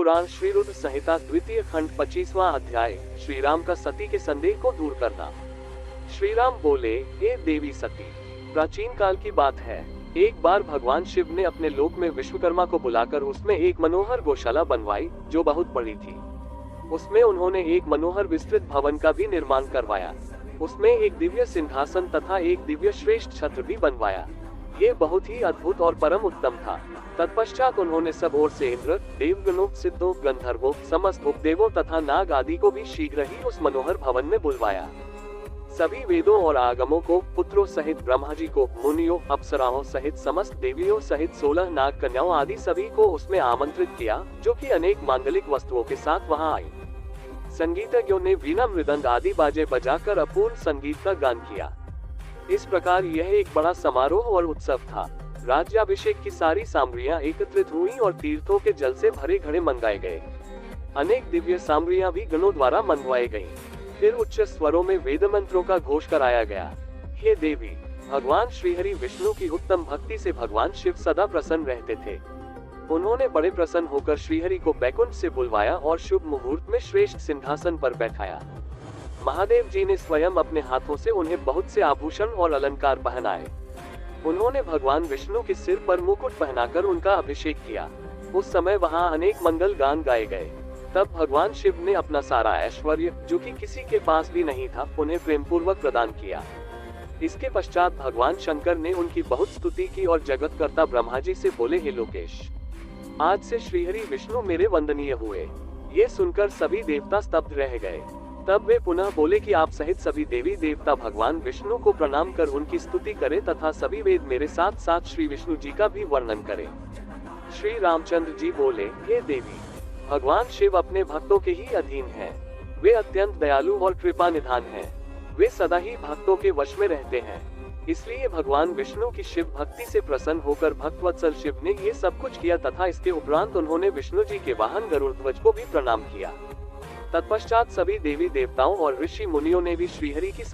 पुराण श्री रुद्र संहिता द्वितीय खंड 25वां अध्याय श्री राम का सती के संदेह को दूर करना। श्री राम बोले, हे देवी सती, प्राचीन काल की बात है। एक बार भगवान शिव ने अपने लोक में विश्वकर्मा को बुलाकर उसमें एक मनोहर गौशाला बनवाई जो बहुत बड़ी थी। उसमें उन्होंने एक मनोहर विस्तृत भवन का भी निर्माण करवाया। उसमें एक दिव्य सिंहासन तथा एक दिव्य श्रेष्ठ छत्र भी बनवाया। ये बहुत ही अद्भुत और परम उत्तम था। तत्पश्चात उन्होंने सब ओर से इंद्र, देवगणों, सिद्धों, गंधर्वों, समस्त उपदेवों तथा नाग आदि को भी शीघ्र ही उस मनोहर भवन में बुलवाया। सभी वेदों और आगमों को, पुत्रों सहित ब्रह्मा जी को, मुनियों, अप्सराओं सहित समस्त देवियों सहित 16 नाग कन्याओं आदि सभी को उसमें आमंत्रित किया, जो कि अनेक मांगलिक वस्तुओं के साथ वहां आई। संगीतज्ञों ने वीणा, मृदंग आदि बाजे बजाकर अपूर्व संगीत का गान किया। इस प्रकार यह एक बड़ा समारोह और उत्सव था। राज्याभिषेक की सारी सामग्रियां एकत्रित हुई और तीर्थों के जल से भरे घड़े मंगाए गए। अनेक दिव्य सामग्रियां भी गणों द्वारा मंगवाई गईं। फिर उच्च स्वरों में वेद मंत्रों का घोष कराया गया। हे देवी, भगवान श्रीहरि विष्णु की उत्तम भक्ति से भगवान शिव सदा प्रसन्न रहते थे। उन्होंने बड़े प्रसन्न होकर श्रीहरि को बैकुंठ से बुलवाया और शुभ मुहूर्त में श्रेष्ठ सिंहासन पर बैठाया। महादेव जी ने स्वयं अपने हाथों से उन्हें बहुत से आभूषण और अलंकार पहनाए। उन्होंने भगवान विष्णु के सिर पर मुकुट पहनाकर उनका अभिषेक किया। उस समय वहां अनेक मंगल गान गाए गए। तब भगवान शिव ने अपना सारा ऐश्वर्य, जो कि किसी के पास भी नहीं था, उन्हें प्रेम पूर्वक प्रदान किया। इसके पश्चात भगवान शंकर ने उनकी बहुत स्तुति की और जगतकर्ता ब्रह्मा जी से बोले, हे लोकेश, आज से श्रीहरि विष्णु मेरे वंदनीय हुए। ये सुनकर सभी देवता स्तब्ध रह गए। तब वे पुनः बोले कि आप सहित सभी देवी देवता भगवान विष्णु को प्रणाम कर उनकी स्तुति करें तथा सभी वेद मेरे साथ साथ श्री विष्णु जी का भी वर्णन करें। श्री रामचंद्र जी बोले, हे देवी, भगवान शिव अपने भक्तों के ही अधीन हैं। वे अत्यंत दयालु और कृपा निधान हैं। वे सदा ही भक्तों के वश में रहते हैं। इसलिए भगवान विष्णु की शिव भक्ति से प्रसन्न होकर भक्तवत्सल शिव ने ये सब कुछ किया तथा इसके उपरांत उन्होंने विष्णु जी के वाहन गरुड़ ध्वज को भी प्रणाम किया। तत्पश्चात सभी देवी देवताओं और ऋषि मुनियों ने भी श्रीहरि की